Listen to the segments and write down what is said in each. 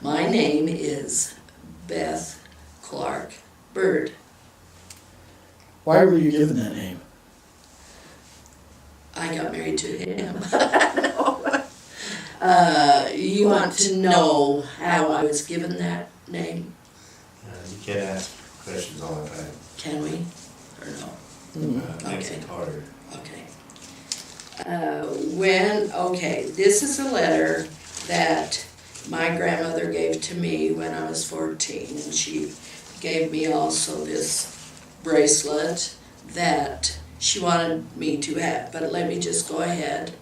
My name is Beth Clark Bird. Why were you given that name? I got married to him. You want to know how I was given that name? You can't ask questions all the time. Can we? Or no? Makes it harder. Okay. This is a letter that my grandmother gave to me when I was 14, and she gave me also this bracelet that she wanted me to have, but let me just go ahead.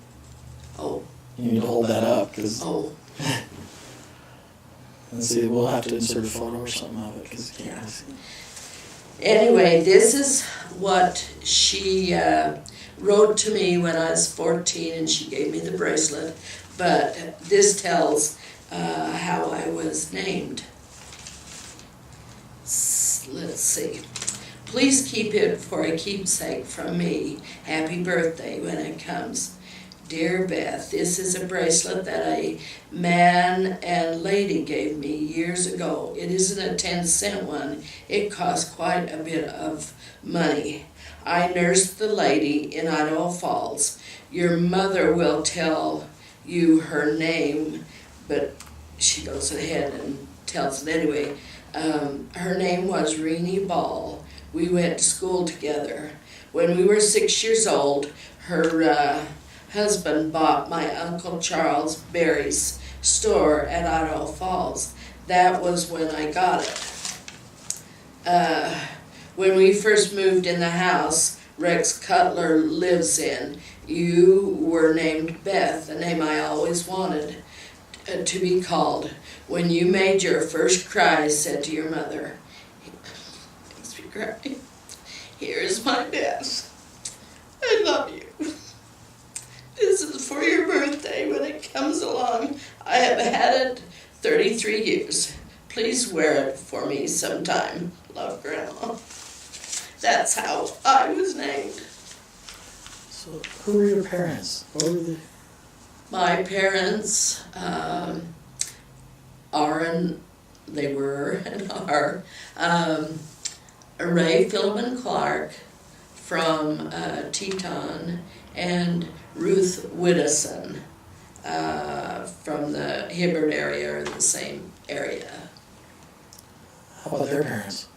Oh. You need to hold that up, because... Oh. Let's see, we'll have to insert a photo or something of it, because you can't really see. Anyway, this is what she wrote to me when I was 14, and she gave me the bracelet, but this tells how I was named. Let's see. Please keep it for a keepsake from me. Happy birthday when it comes. Dear Beth, this is a bracelet that a man and lady gave me years ago. It isn't a 10-cent one. It cost quite a bit of money. I nursed the lady in Idaho Falls. Your mother will tell you her name, but she goes ahead and tells it anyway. Her name was Renee Ball. We went to school together. When we were 6 years old, her husband bought my Uncle Charles Berry's store at Idaho Falls. That was when I got it. When we first moved in the house Rex Cutler lives in, you were named Beth, a name I always wanted to be called. When you made your first cry, said to your mother, makes me cry, here's my Beth. I love you. This is for your birthday when it comes along. I have had it 33 years. Please wear it for me sometime. Love, Grandma. That's how I was named. So, who were your parents? What were they? My parents are Ray Philbin Clark from Teton and Ruth Widdowson from the Hibbard area, or the same area. How about their parents?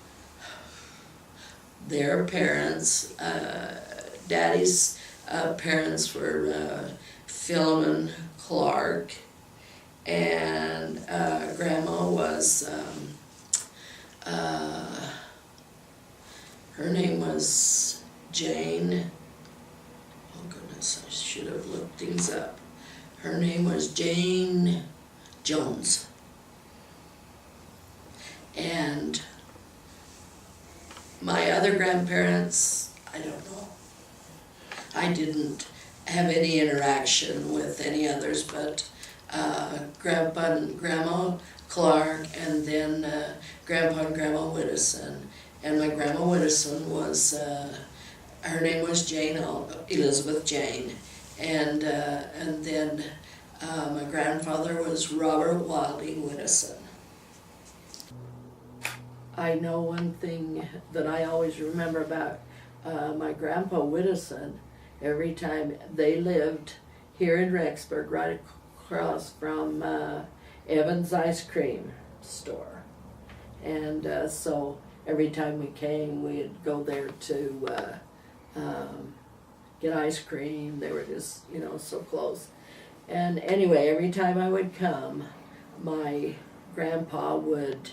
Their parents, Daddy's parents were Philemon Clark, and Grandma was, her name was Jane. Oh goodness, I should have looked things up. Her name was Jane Jones. And my other grandparents, I don't know. I didn't have any interaction with any others but Grandpa and Grandma Clark, and then Grandpa and Grandma Widdowson. And my Grandma Widdowson was, her name was Jane, Elizabeth Jane. And then my grandfather was Robert Wilding Widdowson. I know one thing that I always remember about my Grandpa Widdowson. Every time they lived here in Rexburg, right across from Evans Ice Cream Store. And so every time we came, we'd go there to get ice cream. They were just, so close. And anyway, every time I would come, my grandpa would,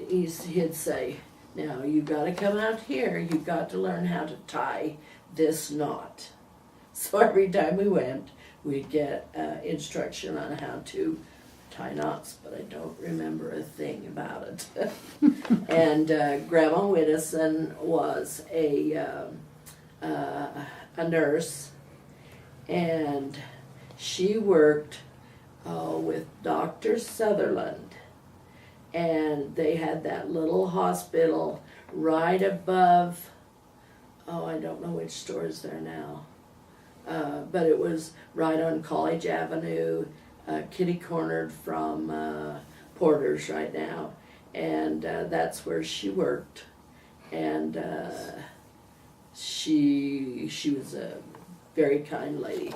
he'd say, now you got to come out here, you've got to learn how to tie this knot. So every time we went, we'd get instruction on how to tie knots, but I don't remember a thing about it. And Grandma Widdowson was a nurse, and she worked with Dr. Sutherland, and they had that little hospital right above, I don't know which store is there now, but it was right on College Avenue, kitty cornered from Porter's right now, and that's where she worked, and she was a very kind lady.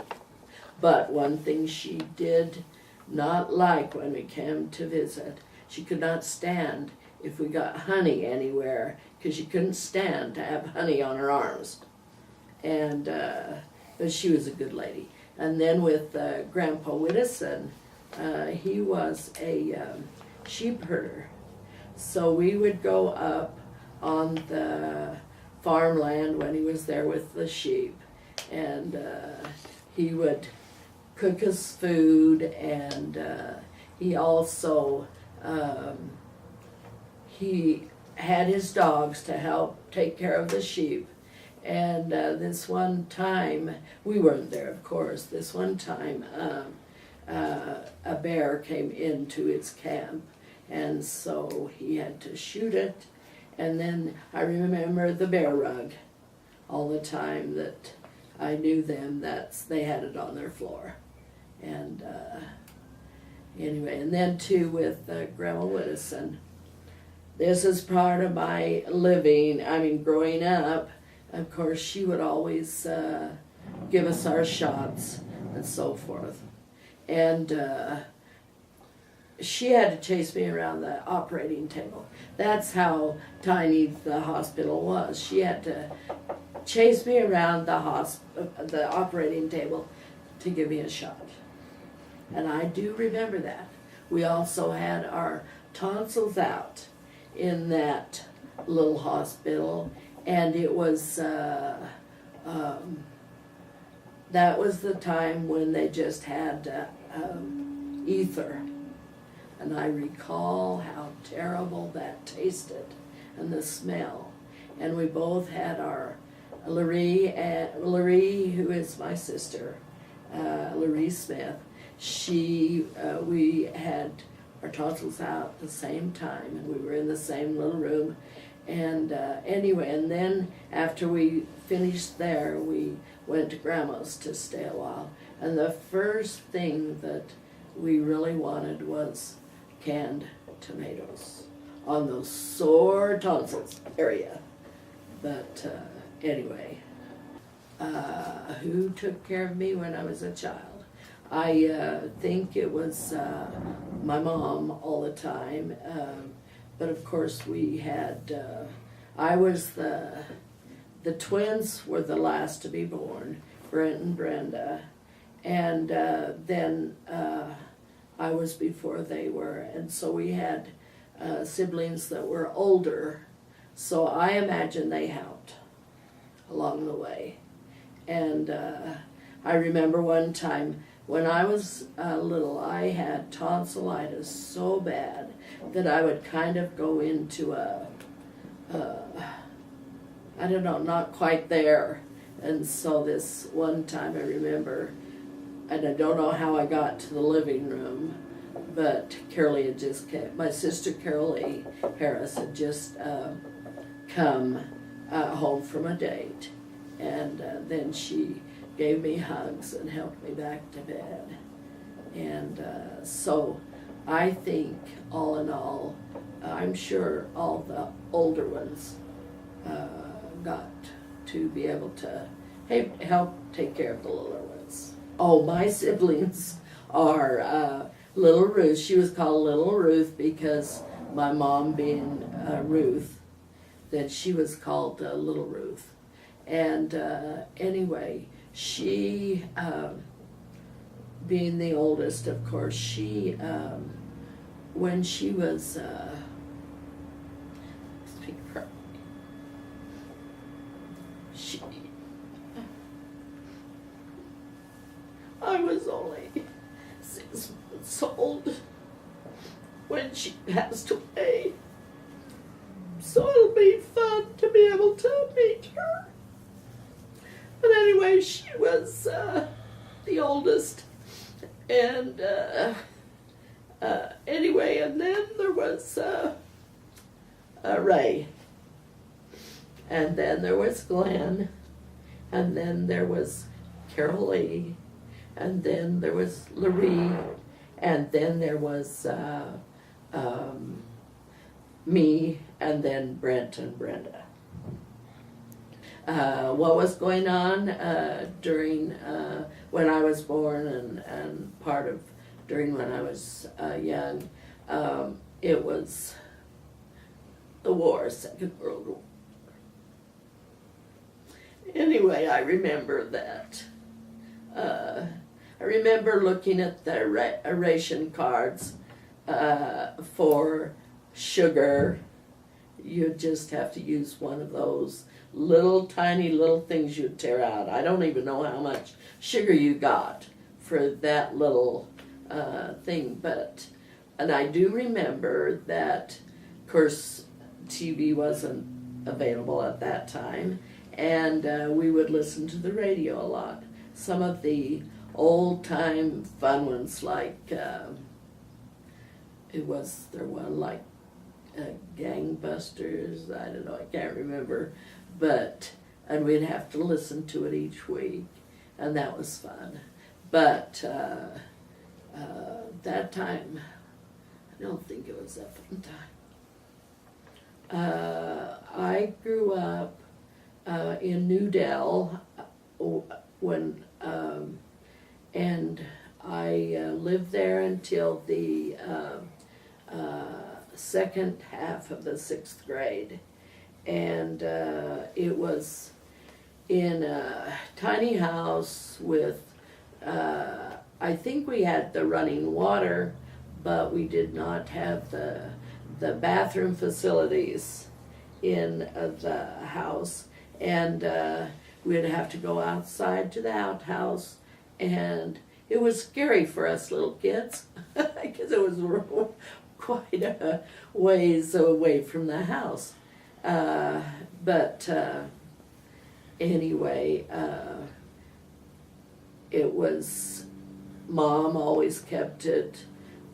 But one thing she did not like when we came to visit, she could not stand if we got honey anywhere, because she couldn't stand to have honey on her arms. And but she was a good lady. And then with Grandpa Widdison, he was a sheep herder. So we would go up on the farmland when he was there with the sheep, and he would cook us food, and he also he had his dogs to help take care of the sheep. And this one time, we weren't there, of course. This one time, a bear came into its camp, and so he had to shoot it. And then I remember the bear rug all the time that I knew them. They had it on their floor. And anyway, and then too with Grandma Widdison. This is part of my growing up. Of course, she would always give us our shots and so forth. And she had to chase me around the operating table. That's how tiny the hospital was. She had to chase me around the operating table to give me a shot. And I do remember that. We also had our tonsils out in that little hospital, and it was that was the time when they just had ether, and I recall how terrible that tasted and the smell. And we both had our Larry, who is my sister, Larry Smith. We had our tonsils out at the same time, and we were in the same little room. And anyway, and then after we finished there, we went to Grandma's to stay a while. And the first thing that we really wanted was canned tomatoes on those sore tonsils area. But anyway, who took care of me when I was a child? I think it was my mom all the time. But of course we had, I was the twins were the last to be born, Brent and Brenda, and then I was before they were, and so we had siblings that were older, so I imagine they helped along the way. And I remember one time when I was little, I had tonsillitis so bad that I would kind of go into I don't know, not quite there. And so this one time I remember, and I don't know how I got to the living room, but Carolee had just came, my sister Carolee Harris had just come home from a date. And then she gave me hugs and helped me back to bed. And so I think all in all, I'm sure all the older ones got to be able to help take care of the littler ones. Oh, my siblings are Little Ruth. She was called Little Ruth because my mom being Ruth, that she was called Little Ruth. And anyway, she, being the oldest, of course, she, when she was, I was only 6 months old when she passed away. So it'll be fun to be able to meet her. But anyway, she was the oldest. And anyway, and then there was Ray. And then there was Glenn. And then there was Carolee. And then there was Laree. and then there was me, and then Brent and Brenda. What was going on during when I was born and part of during when I was young, it was the war, Second World War. Anyway, I remember that. I remember looking at the ration cards for sugar. You just have to use one of those little tiny little things you tear out. I don't even know how much sugar you got for that little thing, and I do remember that, of course, TV wasn't available at that time, and we would listen to the radio a lot. Some of the old-time fun ones, like there was one like Gangbusters, I don't know, I can't remember, and we'd have to listen to it each week, and that was fun. But that time, I don't think it was that fun time. I grew up in New Dell when, and I lived there until the second half of the 6th grade, and it was in a tiny house with, I think we had the running water, but we did not have the bathroom facilities in the house, and we'd have to go outside to the outhouse, and it was scary for us little kids because it was quite a ways away from the house. But anyway, it was, Mom always kept it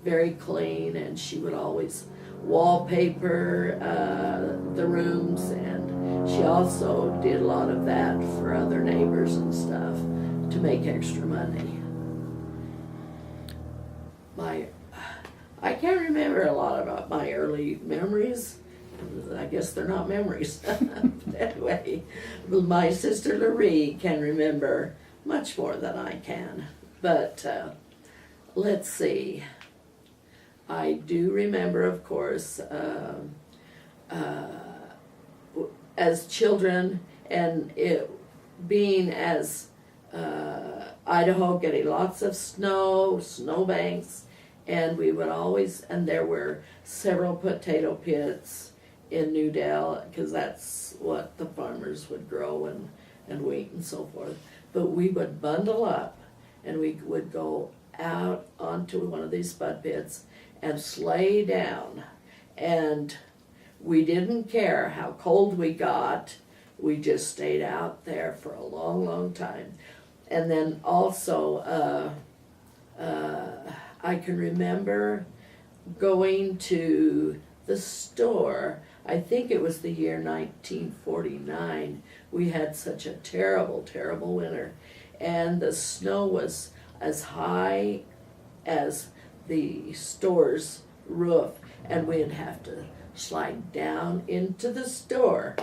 very clean, and she would always wallpaper the rooms, and she also did a lot of that for other neighbors and stuff to make extra money. I can't remember a lot about my early memories. I guess they're not memories. Anyway, my sister Laree can remember much more than I can. But let's see. I do remember, of course, as children, and it being as Idaho, getting lots of snowbanks, and we would always, and there were several potato pits in New Dell, because that's what the farmers would grow and wheat and so forth. But we would bundle up, and we would go out onto one of these spud pits and sleigh down, and we didn't care how cold we got. We just stayed out there for a long, long time. And then also, I can remember going to the store. I think it was the year 1949. We had such a terrible, terrible winter, and the snow was as high as the store's roof, and we'd have to slide down into the store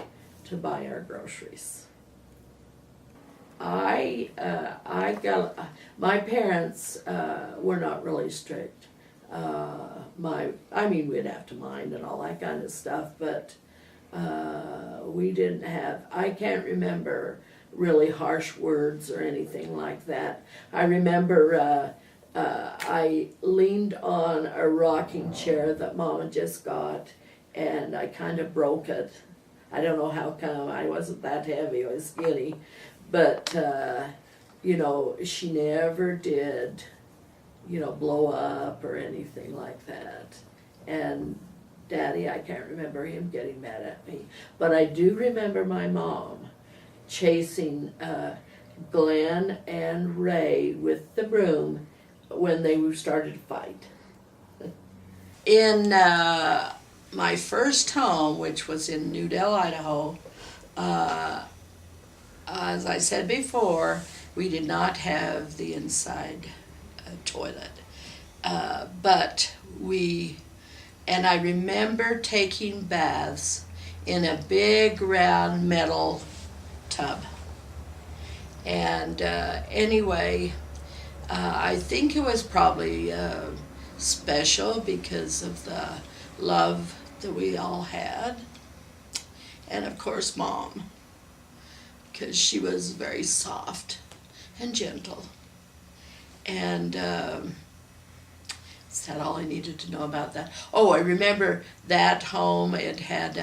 to buy our groceries. My parents were not really strict. We'd have to mind and all that kind of stuff, but we didn't have, I can't remember really harsh words or anything like that. I remember I leaned on a rocking chair that Mama just got, and I kind of broke it. I don't know how come. I wasn't that heavy, I was skinny. But, she never did, blow up or anything like that. And Daddy, I can't remember him getting mad at me. But I do remember my mom chasing Glenn and Ray with the broom when they started to fight. In my first home, which was in New Dell, Idaho, as I said before, we did not have the inside toilet. But and I remember taking baths in a big round metal tub. And anyway, I think it was probably special because of the love that we all had. And of course, Mom, because she was very soft and gentle. And is that all I needed to know about that? Oh, I remember that home. It had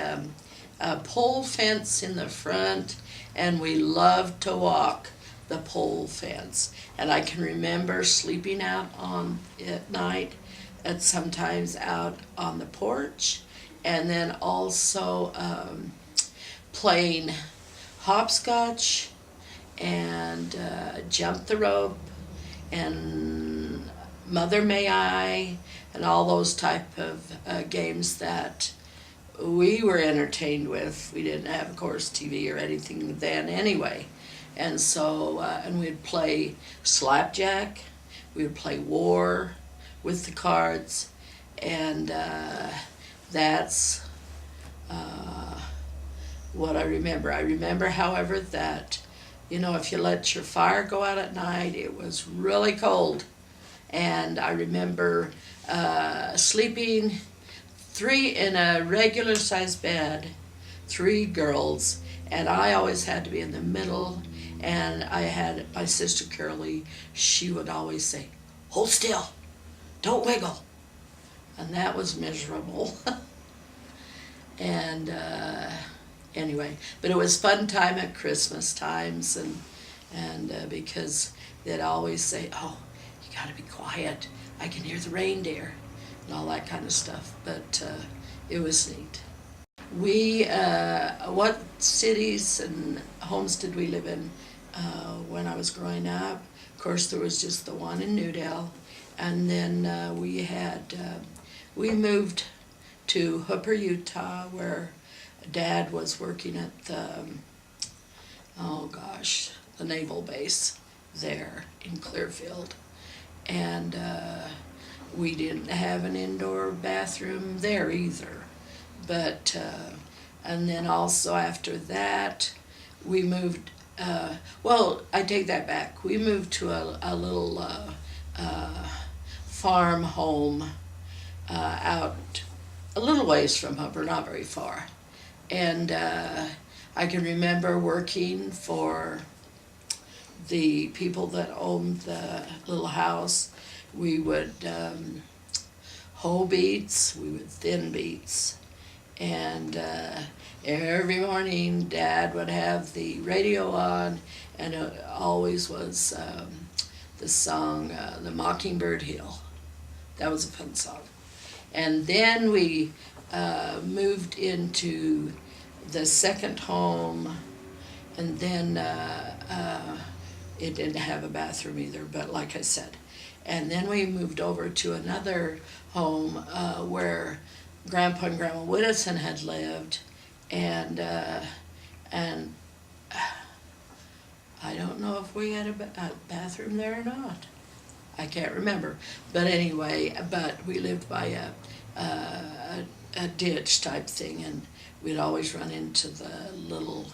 a pole fence in the front, and we loved to walk the pole fence. And I can remember sleeping out on at night, and sometimes out on the porch, and then also playing hopscotch and jump the rope and Mother May I and all those type of games that we were entertained with. We didn't have, of course, TV or anything then anyway. And so, and we'd play slapjack, we would play war with the cards, and that's what I remember. I remember, however, that, you know, if you let your fire go out at night, it was really cold. And I remember sleeping in a regular sized bed, 3 girls, and I always had to be in the middle. And I had my sister Carolee, she would always say, "Hold still, don't wiggle." And that was miserable. And anyway, but it was fun time at Christmas times, and because they'd always say, "Oh, you gotta be quiet, I can hear the reindeer," and all that kind of stuff. But it was neat. What cities and homes did we live in when I was growing up? Of course, there was just the one in Newdale, and then we moved to Hooper, Utah, where Dad was working at the naval base there in Clearfield. And we didn't have an indoor bathroom there either. But, and then also after that, we moved, I take that back. We moved to a little farm home out a little ways from Hooper, not very far. And I can remember working for the people that owned the little house. We would hoe beets, we would thin beets, and every morning Dad would have the radio on, and it always was the song "The Mockingbird Hill." That was a fun song. And then we moved into the second home, and then it didn't have a bathroom either, but like I said. And then we moved over to another home where Grandpa and Grandma Whittison had lived, and I don't know if we had a bathroom there or not. I can't remember. But anyway, we lived by a ditch type thing, and we'd always run into the little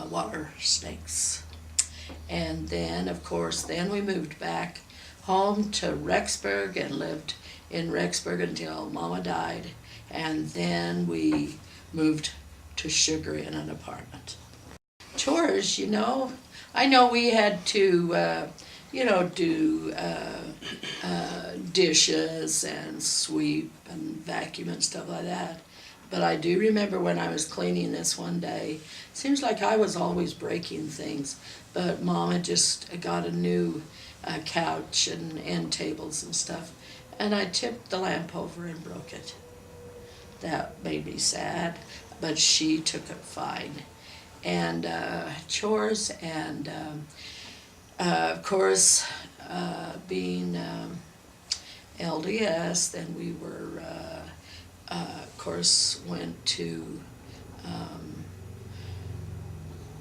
water snakes. And then, of course, we moved back home to Rexburg and lived in Rexburg until Mama died. And then we moved to Sugar in an apartment. Chores, I know we had to, do dishes and sweep and vacuum and stuff like that. But I do remember when I was cleaning this one day, seems like I was always breaking things, but Mom had just got a new couch and end tables and stuff, and I tipped the lamp over and broke it. That made me sad, but she took it fine. And chores, and of course, being LDS, then we were, of course, went to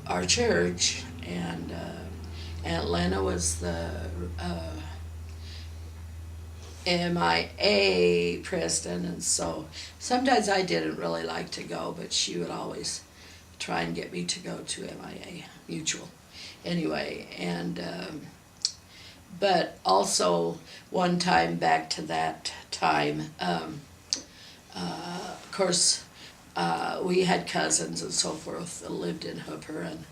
our church, and Aunt Lena was the MIA president, and so sometimes I didn't really like to go, but she would always try and get me to go to MIA Mutual. Anyway, and but also one time back to that time, of course, we had cousins and so forth that lived in Hooper, and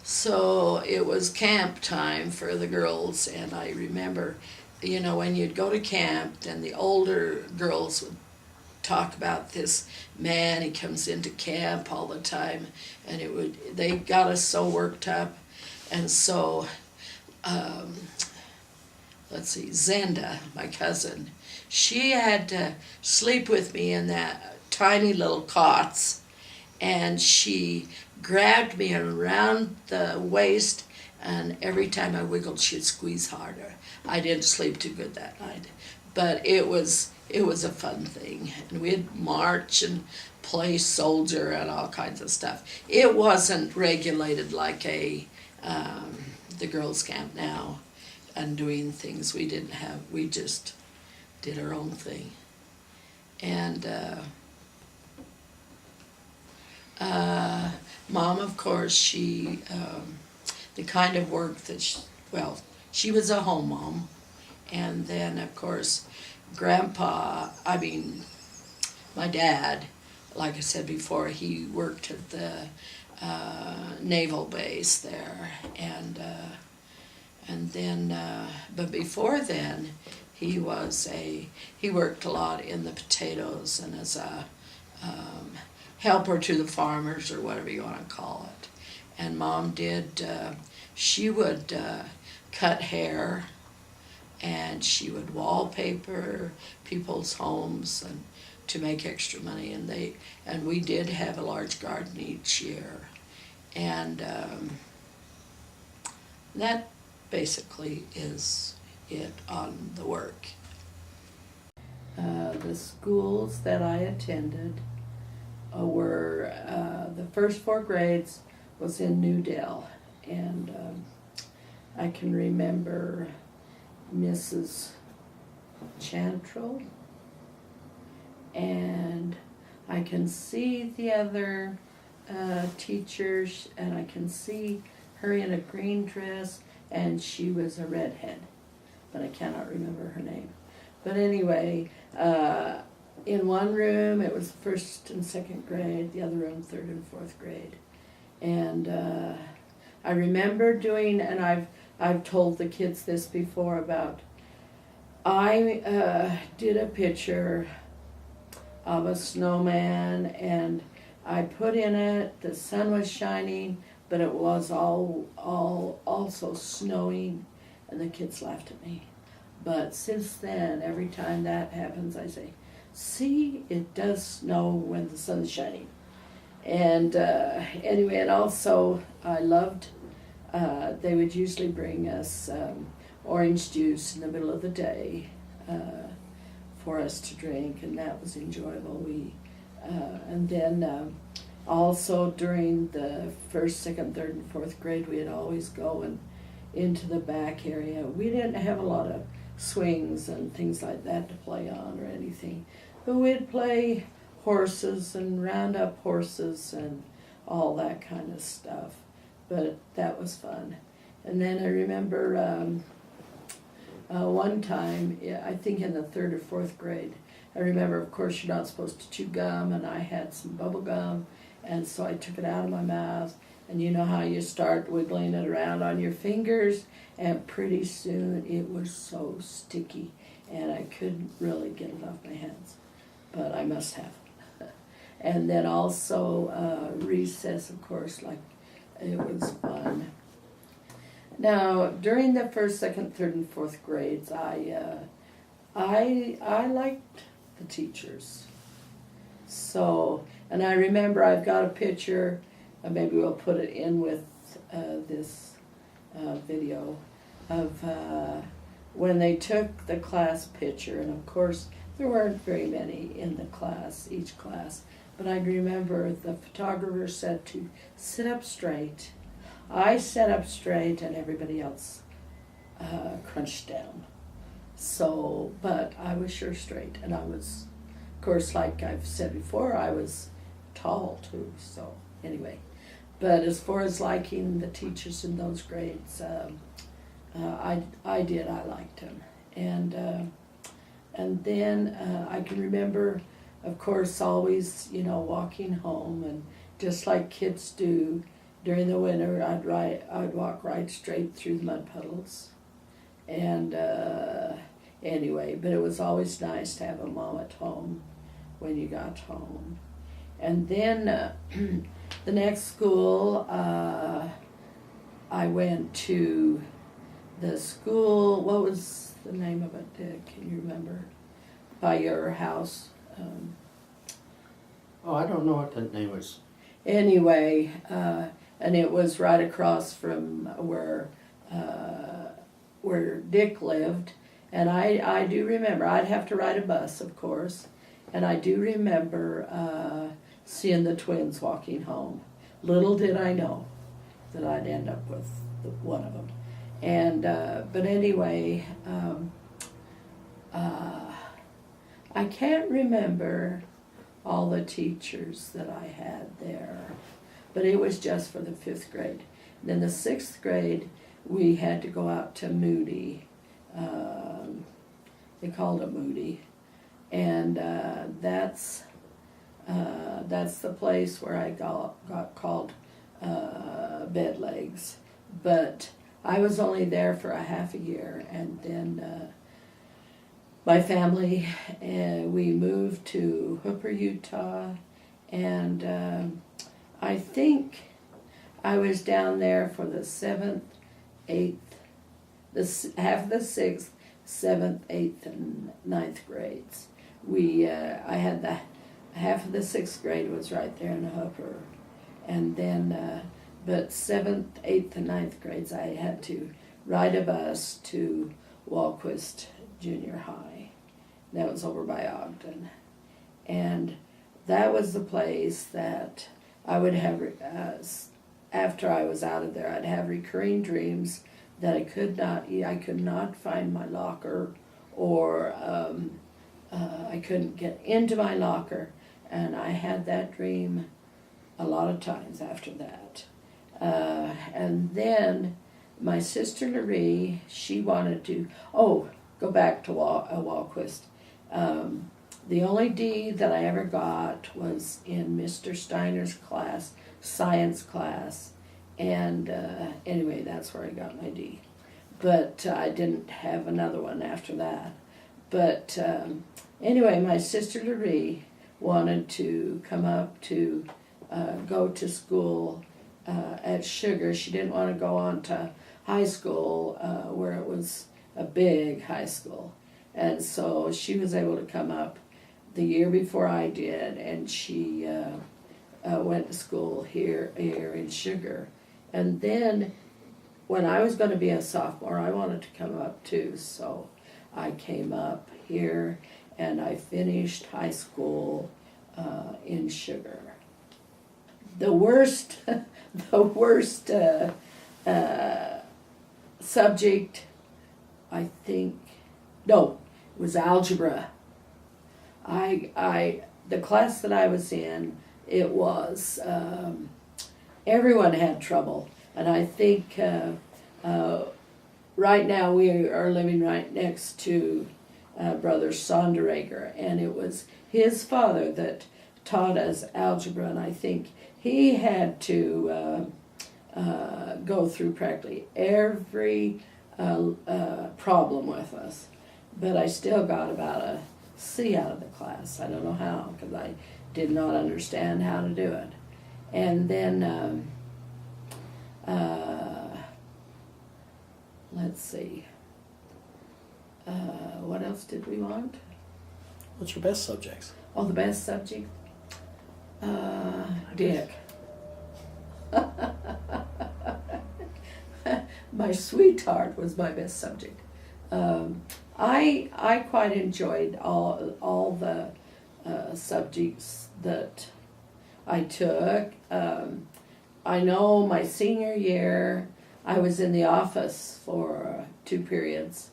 so it was camp time for the girls, and I remember, you know, when you'd go to camp, then the older girls would talk about this man, he comes into camp all the time, and they got us so worked up, and so, let's see, Zenda, my cousin, she had to sleep with me in that tiny little cots, and she grabbed me around the waist, and every time I wiggled, she'd squeeze harder. I didn't sleep too good that night, but it was a fun thing, and we'd march and play soldier and all kinds of stuff. It wasn't regulated like the girls' camp now, and doing things we didn't have. We just did our own thing, and Mom, of course, she the kind of work that she was a home mom, and then of course Grandpa, my dad, like I said before, he worked at the naval base there, and then, but before then, he worked a lot in the potatoes and as a helper to the farmers, or whatever you want to call it. And Mom she would cut hair, and she would wallpaper people's homes and to make extra money, and we did have a large garden each year, and that basically is it on the work. The schools that I attended were the first 4 grades was in New Dell, and I can remember Mrs. Chantrell, and I can see the other teachers, and I can see her in a green dress, and she was a redhead, but I cannot remember her name. But anyway, in one room it was 1st and 2nd grade, the other room 3rd and 4th grade, and I remember doing, and I've told the kids this before about, I did a picture of a snowman, and I put in it, the sun was shining, but it was all also snowing, and the kids laughed at me. But since then, every time that happens, I say, see, it does snow when the sun's shining. And anyway, and also I loved, they would usually bring us orange juice in the middle of the day for us to drink, and that was enjoyable. And then also during the 1st, 2nd, 3rd, and 4th grade, we'd always go into the back area. We didn't have a lot of swings and things like that to play on or anything, but we'd play horses and round up horses and all that kind of stuff. But that was fun. And then I remember one time, I think in the 3rd or 4th grade, I remember, of course, you're not supposed to chew gum, and I had some bubble gum, and so I took it out of my mouth, and you know how you start wiggling it around on your fingers, and pretty soon it was so sticky, and I couldn't really get it off my hands, but I must have. And then also recess, of course, like it was fun. Now, during the 1st, 2nd, 3rd, and 4th grades, I liked the teachers. So, and I remember I've got a picture, maybe we'll put it in with this video, of when they took the class picture, and of course there weren't very many in the class, each class, but I remember the photographer said to sit up straight. I sat up straight and everybody else crunched down. So, but I was sure straight, and I was, of course, like I've said before, I was tall too, so anyway. But as far as liking the teachers in those grades, I liked them. And then I can remember, of course, always, walking home, and just like kids do during the winter, I'd walk right straight through the mud puddles. And anyway, but it was always nice to have a mom at home when you got home. And then the next school, I went to the school, what was the name of it, can you remember? By your house. Oh, I don't know what the name was. Anyway, and it was right across from where Dick lived. And I do remember, I'd have to ride a bus, of course, and I do remember seeing the twins walking home. Little did I know that I'd end up with one of them. And but anyway, I can't remember all the teachers that I had there, but it was just for the 5th grade. And then the 6th grade, we had to go out to Moody. They called it Moody, and that's the place where I got called bed legs. But I was only there for a half a year, and then my family, we moved to Hooper, Utah, and I think I was down there for the 7th, 8th, half of the 6th, 7th, 8th, and 9th grades. I had the half of the 6th grade was right there in Hooper, and then but 7th, 8th, and 9th grades I had to ride a bus to Walquist Junior High. That was over by Ogden, and that was the place that I would have. After I was out of there, I'd have recurring dreams that I could not find my locker, or I couldn't get into my locker, and I had that dream a lot of times after that. And then my sister Laree, she wanted to go back to Walquist. The only D that I ever got was in Mr. Steiner's class, science class, and anyway, that's where I got my D. But I didn't have another one after that. But anyway, my sister Laree wanted to come up to go to school at Sugar. She didn't want to go on to high school where it was a big high school. And so she was able to come up the year before I did, and she went to school here in Sugar. And then when I was going to be a sophomore, I wanted to come up too, so I came up here and I finished high school in Sugar. The worst subject, I think, no, was algebra. The class that I was in, it was, everyone had trouble. And I think right now we are living right next to Brother Sonderegger, and it was his father that taught us algebra, and I think he had to go through practically every problem with us. But I still got about a C out of the class. I don't know how, because I did not understand how to do it. And then, let's see, what else did we want? What's your best subjects? Oh, the best subject? Dick. My sweetheart was my best subject. I quite enjoyed all the subjects that I took. I know my senior year I was in the office for 2 periods,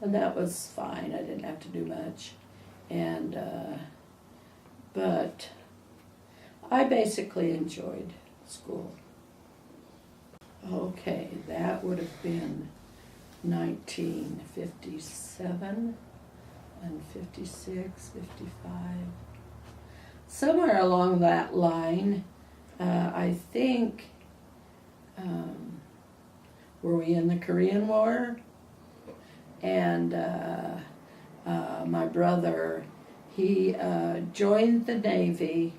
and that was fine. I didn't have to do much. And, but I basically enjoyed school. Okay, that would have been 1957 and 56, 55. Somewhere along that line, I think, were we in the Korean War? And my brother, he joined the Navy,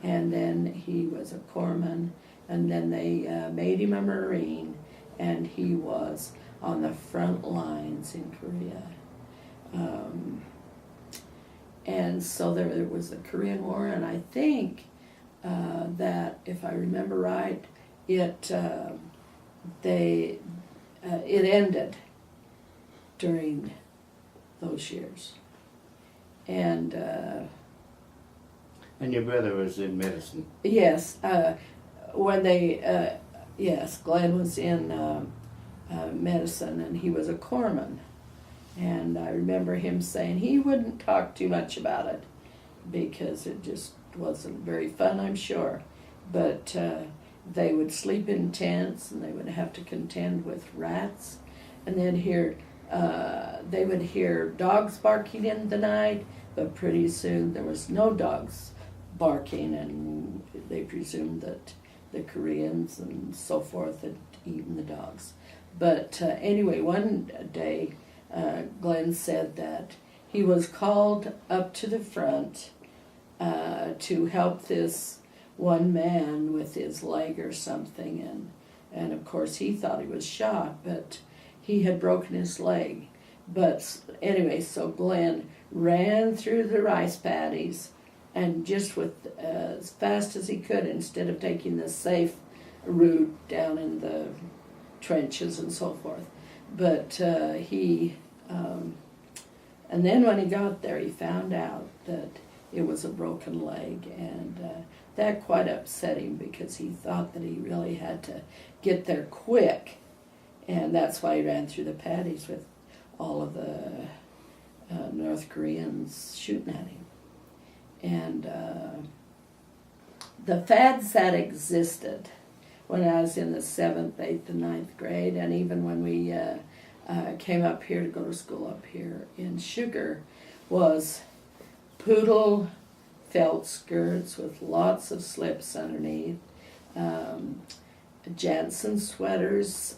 and then he was a corpsman, and then they made him a Marine, and he was on the front lines in Korea. And so there was the Korean War, and I think that, if I remember right, it ended during those years. And your brother was in medicine. yes, when they, yes, Glenn was in medicine, and he was a corpsman. And I remember him saying he wouldn't talk too much about it because it just wasn't very fun, I'm sure. But they would sleep in tents, and they would have to contend with rats. And then they would hear dogs barking in the night, but pretty soon there was no dogs barking, and they presumed that the Koreans and so forth had eaten the dogs. But anyway, one day, Glenn said that he was called up to the front to help this one man with his leg or something, and of course he thought he was shot, but he had broken his leg. But anyway, so Glenn ran through the rice paddies, and just with as fast as he could, instead of taking the safe route down in the trenches and so forth. But and then when he got there, he found out that it was a broken leg, and that quite upset him because he thought that he really had to get there quick, and that's why he ran through the paddies with all of the North Koreans shooting at him. And the fads that existed when I was in the 7th, 8th, and 9th grade, and even when we came up here to go to school up here in Sugar, was poodle felt skirts with lots of slips underneath, Jansen sweaters,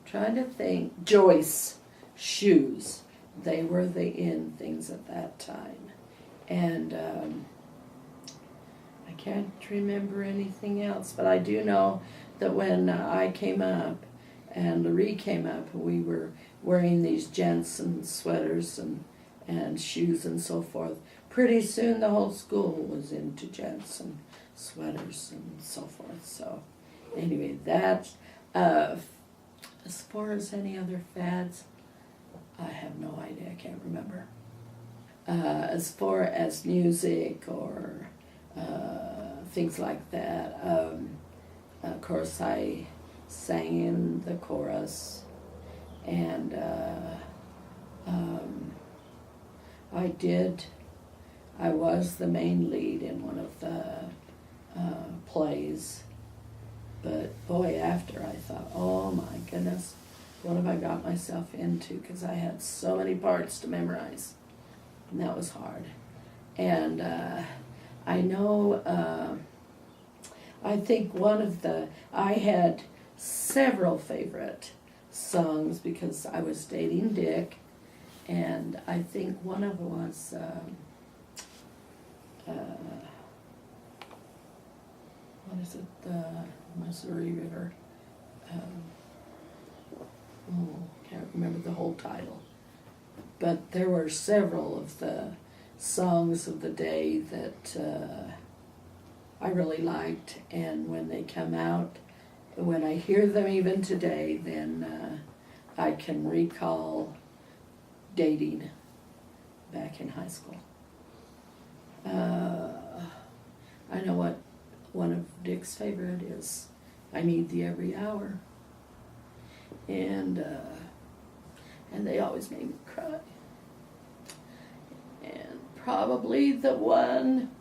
trying to think, Joyce shoes. They were the in things at that time. And I can't remember anything else, but I do know that when I came up and Larry came up, we were wearing these Jansen sweaters and shoes and so forth. Pretty soon the whole school was into Jansen sweaters and so forth. So anyway, that's, as far as any other fads, I have no idea, I can't remember. As far as music or things like that, of course I sang in the chorus, and I was the main lead in one of the plays, but boy, after I thought, oh my goodness, what have I got myself into, because I had so many parts to memorize, and that was hard. And I know, I think I had several favorite songs because I was dating Dick, and I think one of them was what is it, the Missouri River, can't remember the whole title, but there were several of the songs of the day that I really liked, and when they come out, when I hear them even today, then I can recall dating back in high school. I know what one of Dick's favorite is. I Need Thee Every Hour. and they always made me cry. And probably the one,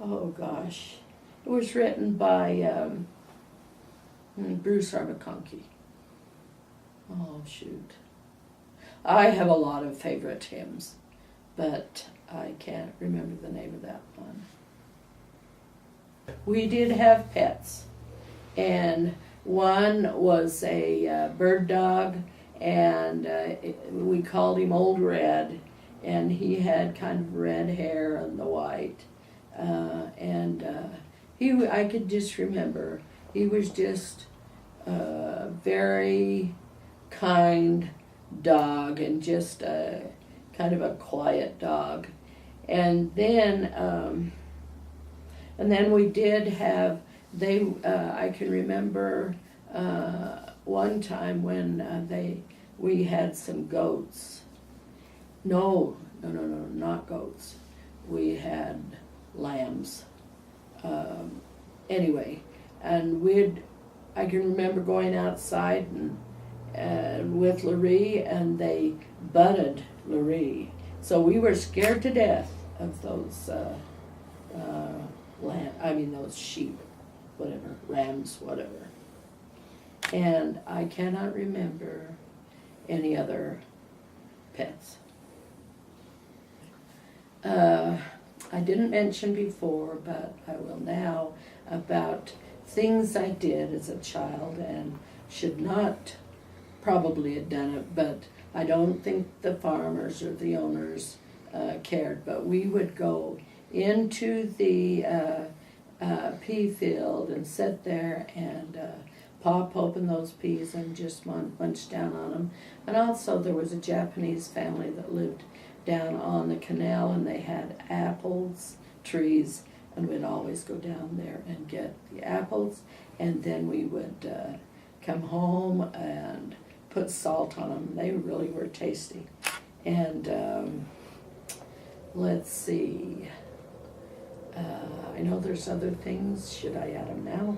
oh gosh, it was written by Bruce R. McConkie. Oh shoot. I have a lot of favorite hymns, but I can't remember the name of that one. We did have pets, and one was a bird dog, and we called him Old Red, and he had kind of red hair and the white, I could just remember he was just a very kind dog and just a kind of a quiet dog. And then we did have, I can remember one time when we had some goats. No, not goats. We had lambs. Anyway, and I can remember going outside and with Larry, and they butted Larry. So we were scared to death of those those sheep, whatever, rams, whatever. And I cannot remember any other pets. I didn't mention before, but I will now, about things I did as a child and should not probably have done it, but I don't think the farmers or the owners cared. But we would go into the pea field and sit there and pop open those peas and just munch down on them. And also there was a Japanese family that lived down on the canal, and they had apples trees, and we'd always go down there and get the apples, and then we would come home and put salt on them. They really were tasty. And let's see, I know there's other things. Should I add them now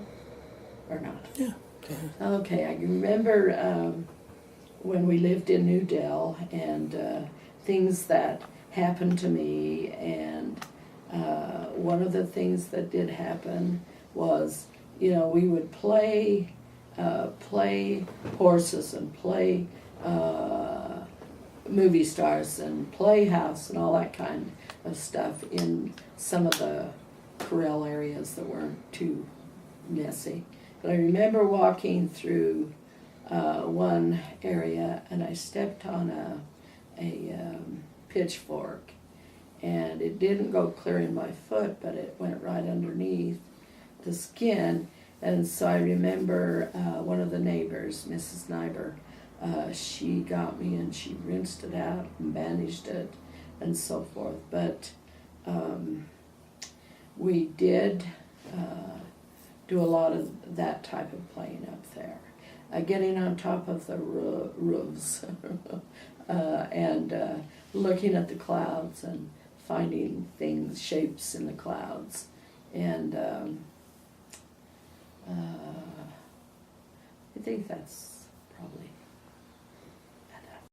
or not? Yeah. Okay. Okay, I remember when we lived in New Dell, and things that happened to me, and one of the things that did happen was, we would play horses and play movie stars and playhouse and all that kind of stuff in some of the corral areas that weren't too messy. But I remember walking through one area, and I stepped on a pitchfork, and it didn't go clear in my foot, but it went right underneath the skin. And so I remember one of the neighbors, Mrs. Nyber, she got me and she rinsed it out and bandaged it and so forth. But we did do a lot of that type of playing up there. Getting on top of the roofs and looking at the clouds and finding things, shapes in the clouds. And I think that's probably